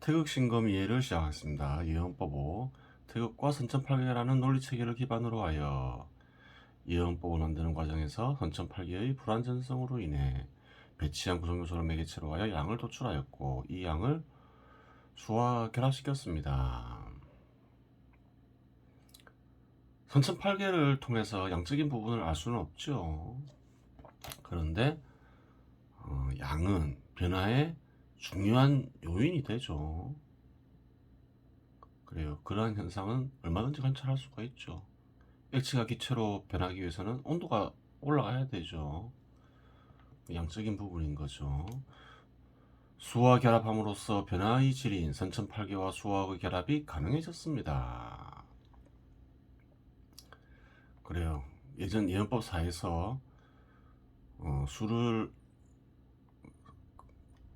태극신검 이해를 시작하겠습니다. 이해헌법 5. 태극과 선천팔계라는 논리체계를 기반으로 하여 이해헌법을 만드는 과정에서 선천팔계의 불완전성으로 인해 배치한 구성요소를 매개체로 하여 양을 도출하였고 이 양을 수와 결합시켰습니다. 선천팔계를 통해서 양적인 부분을 알 수는 없죠. 그런데 양은 변화의 중요한 요인이 되죠. 그래요. 그러한 현상은 얼마든지 관찰할 수가 있죠. 액체가 기체로 변하기 위해서는 온도가 올라가야 되죠. 양적인 부분인 거죠. 수와 결합함으로써 변화의 질인 선천팔계와 수화의 결합이 가능해졌습니다. 그래요. 예전 예언법사에서 수를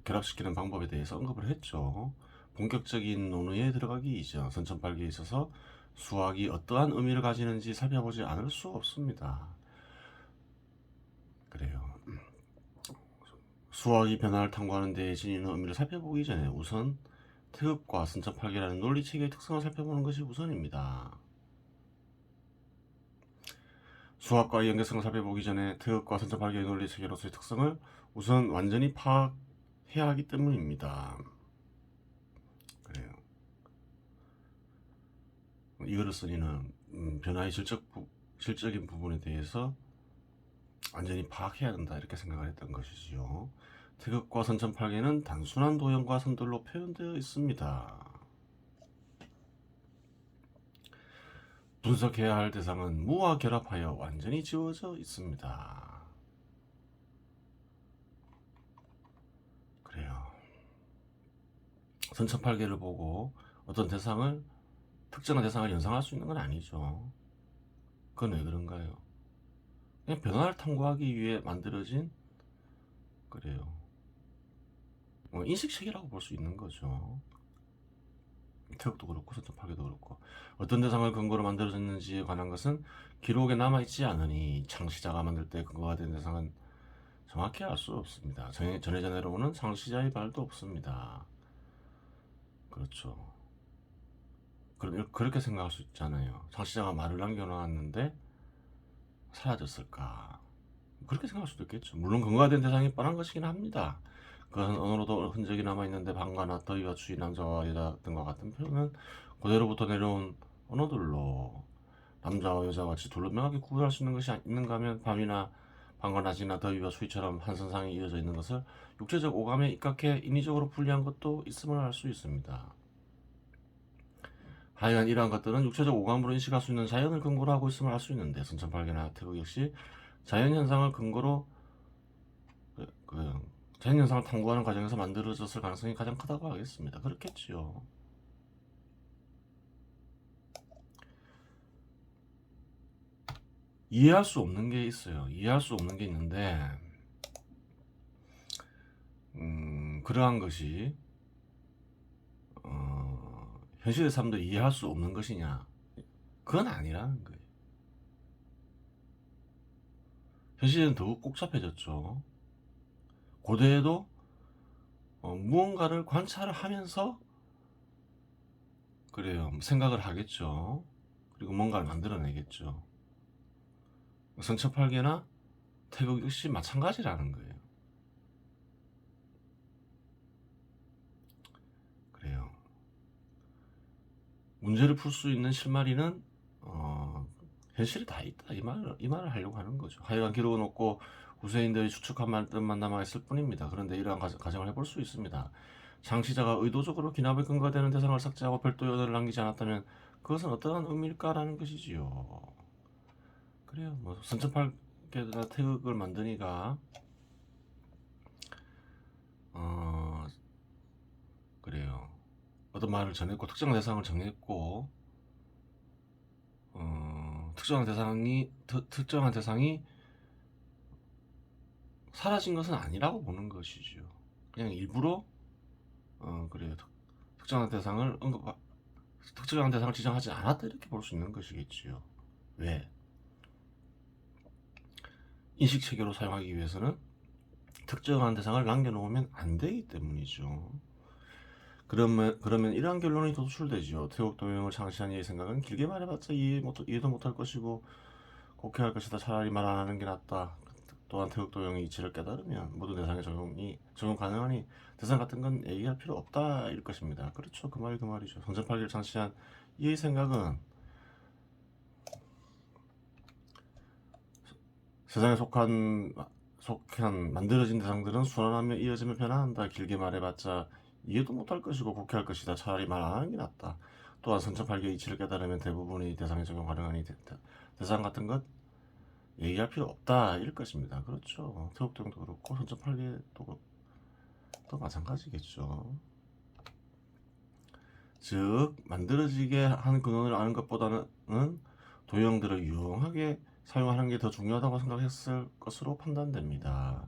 결합시키는 방법에 대해서 언급을 했죠. 본격적인 논의에 들어가기 이전 선천팔계에 있어서 수학이 어떠한 의미를 가지는지 살펴보지 않을 수 없습니다. 그래요. 수학이 변화를 탐구하는 데 지니는 의미를 살펴보기 전에 우선 태극과 선천팔계라는 논리체계의 특성을 살펴보는 것이 우선입니다. 수학과의 연계성을 살펴보기 전에 태극과 선천팔계의 논리체계로서의 특성을 우선 완전히 파악해야 하기 때문입니다. 그래요. 이거로서는 변화의 실적인 부분에 대해서 완전히 파악해야 된다 이렇게 생각을 했던 것이지요. 태극과 선천팔계는 단순한 도형과 선들로 표현되어 있습니다. 분석해야 할 대상은 무와 결합하여 완전히 지워져 있습니다. 그래요. 선천팔계를 보고 어떤 대상을 특정한 대상을 연상할 수 있는 건 아니죠. 그건 왜 그런가요? 그냥 변화를 탐구하기 위해 만들어진 그래요. 인식체계라고 볼 수 있는 거죠. 태극도 그렇고 선천팔계도 그렇고 어떤 대상을 근거로 만들어졌는지에 관한 것은 기록에 남아있지 않으니 창시자가 만들 때 근거가 된 대상은 정확히 알 수 없습니다. 전해져 내려오는 창시자의 말도 없습니다. 그렇죠. 그럼 그렇게 생각할 수 있잖아요. 창시자가 말을 남겨놓았는데 사라졌을까? 그렇게 생각할 수도 있겠죠. 물론 근거가 된 대상이 뻔한 것이긴 합니다. 그것은 언어로도 흔적이 남아있는데 방가나 더위와 추위, 남자와 여자 등과 같은 표현은 고대로부터 내려온 언어들로 남자와 여자와 같이 둘로 명확히 구분할 수 있는 것이 있는가 하면 밤이나 방과 낮이나 더위와 추위처럼 한선상이 이어져 있는 것을 육체적 오감에 입각해 인위적으로 분리한 것도 있음을 알 수 있습니다. 하여간 이러한 것들은 육체적 오감으로 인식할 수 있는 자연을 근거로 하고 있음을 알 수 있는데 선천팔계나 태극 역시 자연현상을 근거로 자연현상을 탐구하는 과정에서 만들어졌을 가능성이 가장 크다고 하겠습니다. 그렇겠지요. 이해할 수 없는 게 있어요. 이해할 수 없는 게 있는데 그러한 것이 현실의 사람들이 이해할 수 없는 것이냐? 그건 아니라는 거예요. 현실은 더욱 복잡해졌죠. 고대에도 무언가를 관찰을 하면서 그래요. 생각을 하겠죠. 그리고 뭔가를 만들어내겠죠. 선천팔계나 태극 역시 마찬가지라는 거예요. 그래요. 문제를 풀 수 있는 실마리는 현실이 다 있다 이 말을 하려고 하는 거죠. 하여간 기록은 없고 후세인들이 추측한 말들만 남아있을 뿐입니다. 그런데 이러한 가정을 해볼 수 있습니다. 창시자가 의도적으로 기납의 근거가 되는 대상을 삭제하고 별도의 언어를 남기지 않았다면 그것은 어떠한 의미일까라는 것이지요. 그래요. 뭐 선천팔계나 태극을 만드니까 그래요. 어떤 말을 전했고 특정한 대상을 정했고 특정한 대상이 사라진 것은 아니라고 보는 것이죠. 그냥 일부러 그래요. 특정한 대상을 지정하지 않았다 이렇게 볼 수 있는 것이겠지요. 왜? 인식 체계로 사용하기 위해서는 특정한 대상을 남겨놓으면 안 되기 때문이죠. 그러면 이러한 결론이 도출되지요. 태국 도용을 창시한 이의 생각은 길게 말해봤자 이해도 못할 것이고 곡해할 것이다. 차라리 말 안 하는 게 낫다. 또한 태국 도용의 이치를 깨달으면 모든 대상에 적용 가능하니 대상 같은 건 얘기할 필요 없다 일 것입니다. 그렇죠. 그 말이죠. 선전팔기를 창시한 이의 생각은 세상에 속한 만들어진 대상들은 순환하며 이어지며 변화한다. 길게 말해봤자 이해도 못할 것이고 곡해할 것이다. 차라리 말 안 하는 게 낫다. 또한 선천팔계의 이치를 깨달으면 대부분의 대상에 적용 가능하니 대상 같은 것 얘기할 필요 없다 이럴 것입니다. 그렇죠. 태국동도 그렇고 선천팔계도 또 마찬가지겠죠. 즉 만들어지게 한 근원을 아는 것보다는 도형들을 유용하게 사용하는 게 더 중요하다고 생각했을 것으로 판단됩니다.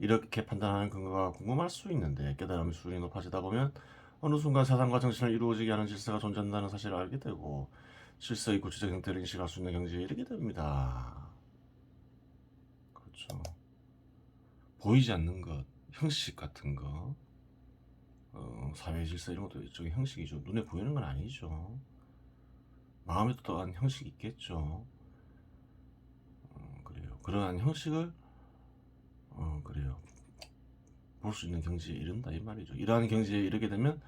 이렇게 판단하는 근거가 궁금할 수 있는데 깨달음의 수준이 높아지다 보면 어느 순간 사상과 정신을 이루어지게 하는 질서가 존재한다는 사실을 알게 되고 질서의 구체적 형태를 인식할 수 있는 경지에 이르게 됩니다. 그렇죠. 보이지 않는 것, 형식 같은 거, 사회 질서 이런 것도 일종의 형식이죠. 눈에 보이는 건 아니죠. 마음에도 또한 형식이 있겠죠. 그래요. 그러한 형식을 그래요. 볼 수 있는 경지에 이른다 이 말이죠. 이러한 경지에 이르게 되면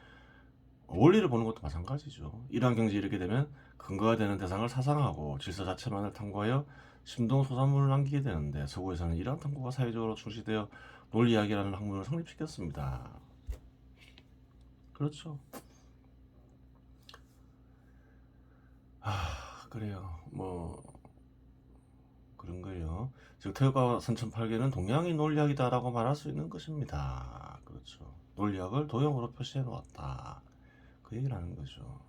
원리를 보는 것도 마찬가지죠. 이러한 경지에 이르게 되면 근거가 되는 대상을 사상하고 질서 자체만을 탐구하여 심동 소산물을 남기게 되는데 서구에서는 이러한 탐구가 사회적으로 출시되어 논리학이라는 학문을 성립시켰습니다. 그렇죠. 그래요. 뭐 그런 거예요. 즉 태국과 선천팔계는 동양의 논리학이다라고 말할 수 있는 것입니다. 그렇죠. 논리학을 도형으로 표시해 놓았다. 그 얘기를 하는 거죠.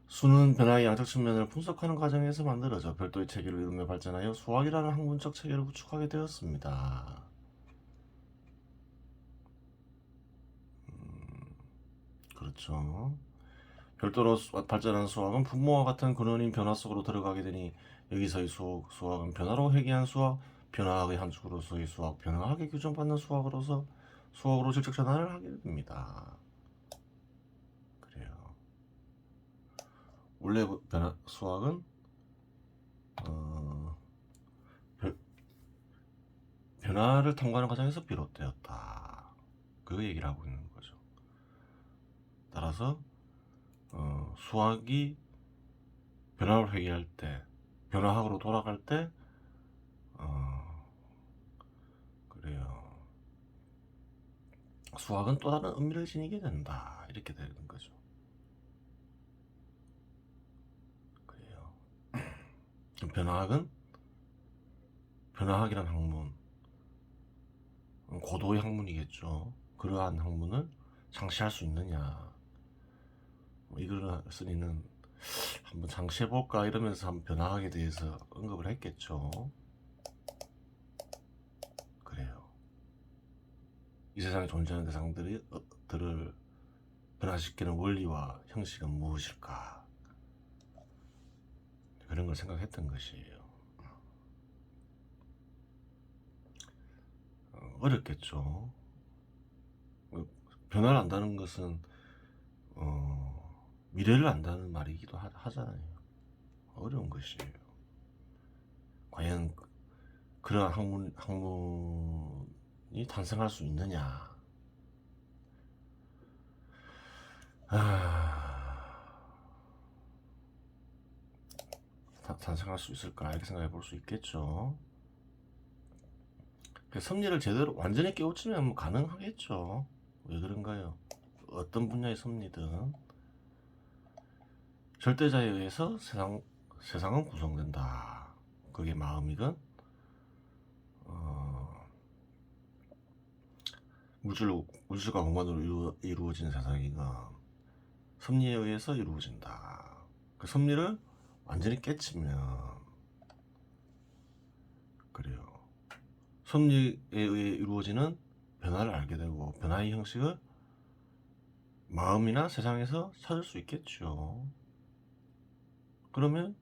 수는 변화의 양적 측면을 분석하는 과정에서 만들어져 별도의 체계를 이루며 발전하여 수학이라는 학문적 체계를 구축하게 되었습니다. 그렇죠. 별도로 발전한 수학은 분모와 같은 근원인 변화 속으로 들어가게 되니 여기서의 수학은 변화로 회귀한 수학, 변화학의 한 축으로서의 수학, 변화학에 규정받는 수학으로 질적 전환을 하게 됩니다. 그래요. 원래 수학은 변화를 탐구하는 과정에서 비롯되었다. 그 얘기를 하고 있는 거죠. 따라서 수학이 변화를 회귀할 때, 변화학으로 돌아갈 때, 그래요. 수학은 또 다른 의미를 지니게 된다. 이렇게 되는 거죠. 그래요. 변화학이란 학문, 고도의 학문이겠죠. 그러한 학문을 장시할 수 있느냐. 이걸 쓰니는 한번 장시해볼까 이러면서 한번 변화학에 대해서 언급을 했겠죠. 그래요. 이 세상에 존재하는 대상들을 변화시키는 원리와 형식은 무엇일까? 그런 걸 생각했던 것이에요. 어렵겠죠. 변화를 안다는 것은 미래를 안다는 말이기도 하잖아요. 어려운 것이에요. 과연 그러한 학문이 탄생할 수 있느냐? 탄생할 수 있을까? 이렇게 생각해 볼 수 있겠죠. 섭리를 제대로 완전히 깨우치면 뭐 가능하겠죠. 왜 그런가요? 어떤 분야의 섭리든 절대자에 의해서 세상은 구성된다. 그게 마음이건 물질과 공간으로 이루어진 세상이건 섭리에 의해서 이루어진다. 그 섭리를 완전히 깨치면 그래요. 섭리에 의해 이루어지는 변화를 알게 되고 변화의 형식을 마음이나 세상에서 찾을 수 있겠죠. 그러면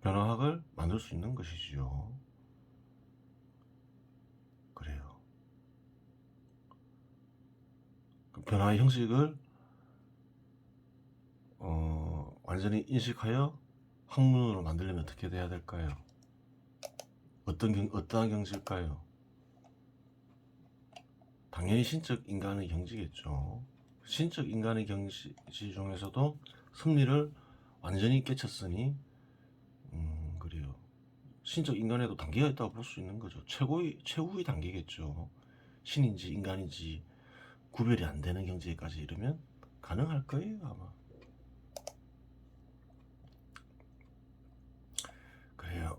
변화학을 만들 수 있는 것이지요. 그래요. 그 변화의 형식을 완전히 인식하여 학문으로 만들려면 어떻게 돼야 될까요? 어떠한 경지일까요? 당연히 신적 인간의 경지겠죠. 신적 인간의 경지 중에서도 섭리를 완전히 깨쳤으니 그래요. 신적 인간에도 단계가 있다고 볼 수 있는 거죠. 최후의 단계겠죠. 신인지 인간인지 구별이 안 되는 경지까지 이르면 가능할 거예요, 아마. 그래요.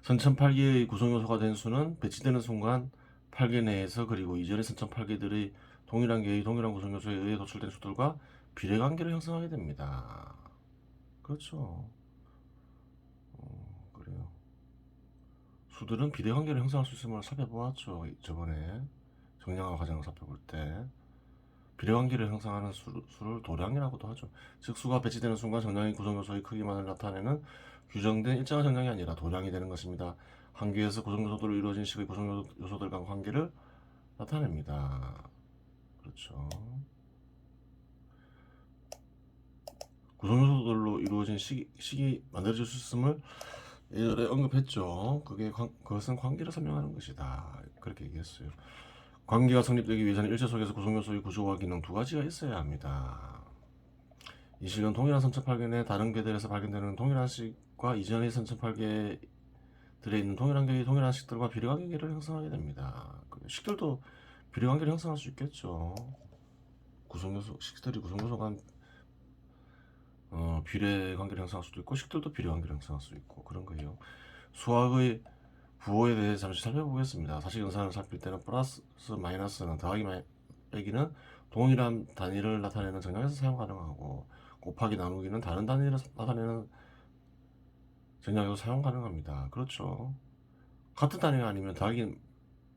선천8개의 구성요소가 된 수는 배치되는 순간 8개 내에서 그리고 이전의 선천 8개들의 동일한 개의 동일한 구성요소에 의해 도출된 수들과 비례관계를 형성하게 됩니다. 그렇죠. 그래요. 수들은 비례관계를 형성할 수 있음을 살펴보았죠. 저번에 정량화 과정을 살펴볼 때 비례관계를 형성하는 수를 도량이라고도 하죠. 즉 수가 배치되는 순간 정량의 구성요소의 크기만을 나타내는 규정된 일정한 정량이 아니라 도량이 되는 것입니다. 한 개에서 구성요소들로 이루어진 식의 구성요소들 간 관계를 나타냅니다. 그렇죠. 구성요소들로 이루어진 식이 만들어질 수 있음을 예전에 언급했죠. 그것은 관계를 설명하는 것이다. 그렇게 얘기했어요. 관계가 성립되기 위해서는 일체 속에서 구성요소의 구조와 기능 두 가지가 있어야 합니다. 이 식은 동일한 선천팔계의 다른 궤들에서 발견되는 동일한 식과 이전의 선천팔계들에 있는 동일한 궤의 동일한 식들과 비례관계를 형성하게 됩니다. 식들도 비례관계를 형성할 수 있겠죠. 식들이 구성요소 간 비례관계를 형성할 수도 있고 식들도 비례관계를 형성할 수 있고 그런 거예요. 수학의 부호에 대해 잠시 살펴보겠습니다. 사실 연산을 살필 때는 플러스 마이너스는 더하기 빼기는 동일한 단위를 나타내는 정량에서 사용 가능하고 곱하기 나누기는 다른 단위를 나타내는 정량에서 사용 가능합니다. 그렇죠. 같은 단위가 아니면 더하기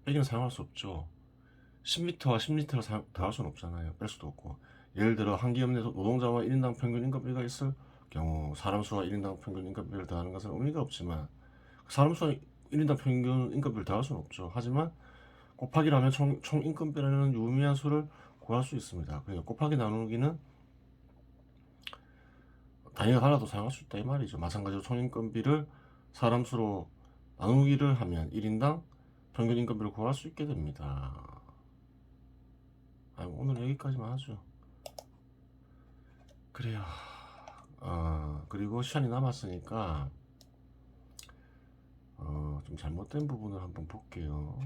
빼기는 사용할 수 없죠. 10m와 10m를 더할 수는 없잖아요. 뺄 수도 없고. 예를 들어 한 기업 내 노동자와 1인당 평균 임금비가 있을 경우 사람 수와 1인당 평균 임금비를 더하는 것은 의미가 없지만 사람 수와 1인당 평균 임금비를 더할 수는 없죠. 하지만 곱하기를 하면 총 임금비라는 유의미한 수를 구할 수 있습니다. 그러니까 곱하기 나누기는 단위가 달라도 사용할 수 있다 이 말이죠. 마찬가지로 총 임금비를 사람 수로 나누기를 하면 1인당 평균 임금비를 구할 수 있게 됩니다. 오늘 여기까지만 하죠. 그래요. 그리고 시간이 남았으니까 좀 잘못된 부분을 한번 볼게요.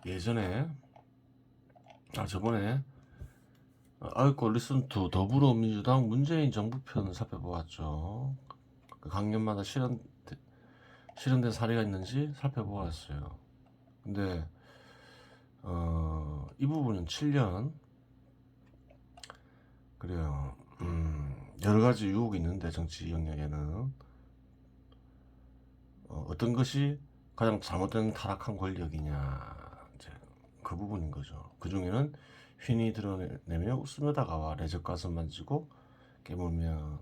예전에 저번에 아이고 리슨2 더불어민주당 문재인 정부편 살펴보았죠. 그 강연마다 실현된 사례가 있는지 살펴보았어요. 근데 이 부분은 7년 그래요. 여러 가지 유혹이 있는데 정치 영역에는 어떤 것이 가장 잘못된 타락한 권력이냐 이제 그 부분인 거죠. 그 중에는 휜이 드러내며 웃으며 다가와 레적 가슴 만지고 깨물면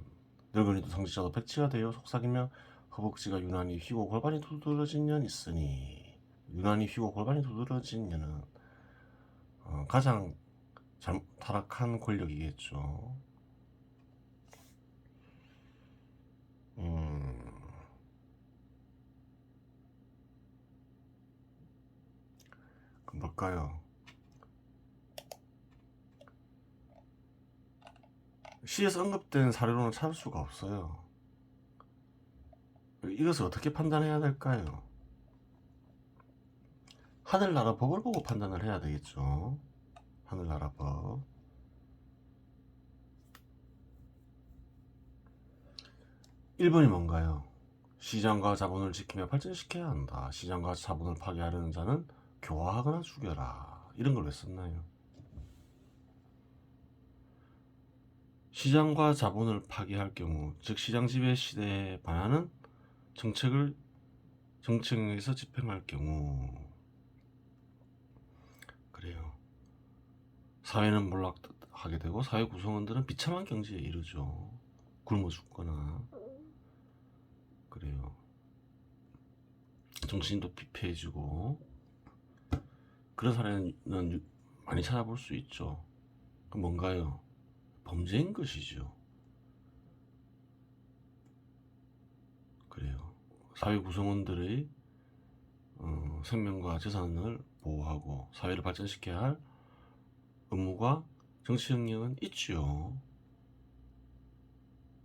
늙은이도 성직자도 백치가 되어 속삭이며 허벅지가 유난히 휘고 골반이 두드러진 년 있으니 유난히 휘고 골반이 두드러진 년은 가장 타락한 권력이겠죠. 그 뭘까요? 시에서 언급된 사례로는 찾을 수가 없어요. 이것을 어떻게 판단해야 될까요? 하늘나라 법을 보고 판단을 해야 되겠죠. 하늘나라 법. 1번이 뭔가요? 시장과 자본을 지키며 발전시켜야 한다. 시장과 자본을 파괴하려는 자는 교화하거나 죽여라. 이런 걸 왜 썼나요? 시장과 자본을 파괴할 경우, 즉 시장 지배 시대에 반하는 정책에서 집행할 경우, 그래요. 사회는 몰락하게 되고 사회 구성원들은 비참한 경지에 이르죠. 굶어 죽거나. 그래요. 정신도 피폐해지고 그런 사례는 많이 찾아볼 수 있죠. 그 뭔가요? 범죄인 것이죠. 그래요. 사회 구성원들의 생명과 재산을 보호하고 사회를 발전시켜야 할 의무가 정치 영역은 있지요.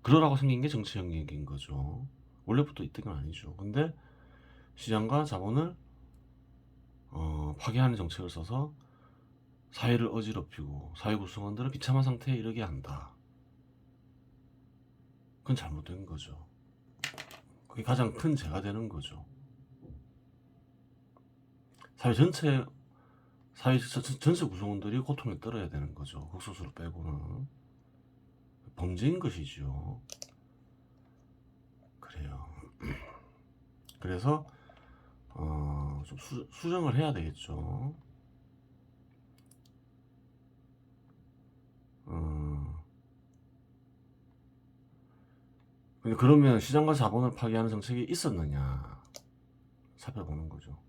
그러라고 생긴 게 정치 영역인 거죠. 원래부터 있던 건 아니죠. 근데 시장과 자본을 파괴하는 정책을 써서 사회를 어지럽히고 사회 구성원들을 비참한 상태에 이르게 한다. 그건 잘못된 거죠. 그게 가장 큰 죄가 되는 거죠. 사회 전체 구성원들이 고통에 떨어야 되는 거죠. 극소수를 빼고는. 범죄인 것이죠. 그래요. 그래서 좀 수정을 해야 되겠죠. 근데 그러면 시장과 자본을 파괴하는 정책이 있었느냐 살펴보는 거죠.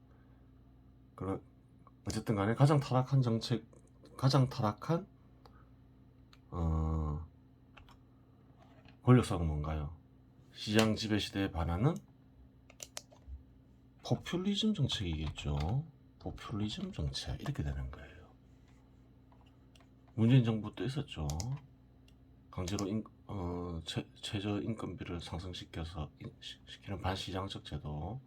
어쨌든 간에 가장 타락한 권력사고 뭔가요? 시장 지배 시대에 반하는 포퓰리즘 정책이겠죠. 포퓰리즘 정책 이렇게 되는 거예요. 문재인 정부 때 있었죠. 강제로 최저 인건비를 상승시키는 반시장적 제도,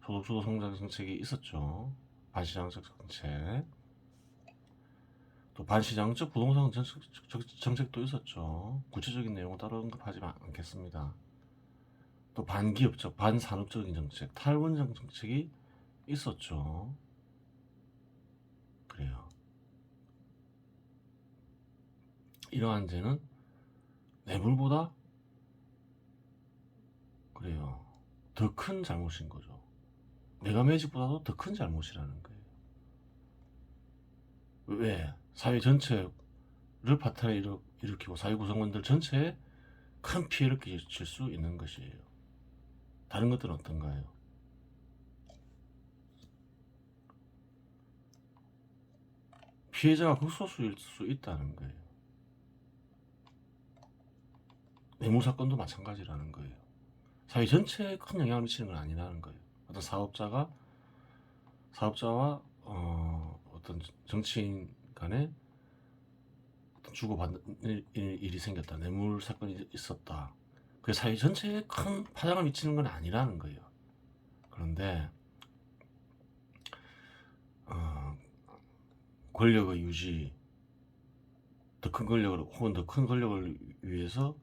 소득주도 성장 정책이 있었죠. 반시장적 정책. 또 반시장적 부동산 정책도 있었죠. 구체적인 내용은 따로 언급하지 않겠습니다. 또 반기업적, 반산업적인 정책, 탈원전 정책이 있었죠. 그래요. 이러한 죄는 뇌물보다 그래요. 더 큰 잘못인 거죠. 메가매직보다도 더 큰 잘못이라는 거예요. 왜? 사회 전체를 파탄에 일으키고 사회 구성원들 전체에 큰 피해를 끼칠 수 있는 것이에요. 다른 것들은 어떤가요? 피해자가 극소수일 수 있다는 거예요. 뇌물사건도 마찬가지라는 거예요. 사회 전체에 큰 영향을 미치는 건 아니라는 거예요. 어떤 사업자와 어떤 정치인 간에 주고받는 일이 생겼다. 뇌물 사건이 있었다. 그게 사회 전체에 큰 파장을 미치는 건 아니라는 거예요. 그런데 권력의 유지, 더 큰 권력을 혹은 더 큰 권력을 위해서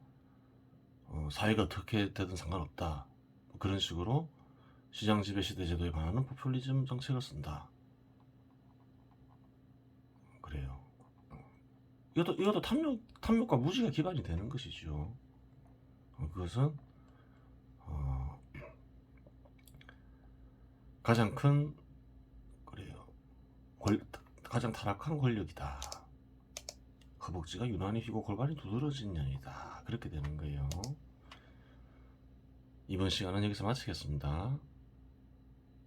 사회가 어떻게 되든 상관없다. 뭐 그런 식으로 시장 지배 시대 제도에 반하는 포퓰리즘 정책을 쓴다. 그래요. 이것도 탐욕과 무지가 기반이 되는 것이죠. 그것은 가장 큰 그래요. 가장 타락한 권력이다. 허벅지가 유난히 휘고 골반이 두드러진 년이다. 그렇게 되는 거예요. 이번 시간은 여기서 마치겠습니다.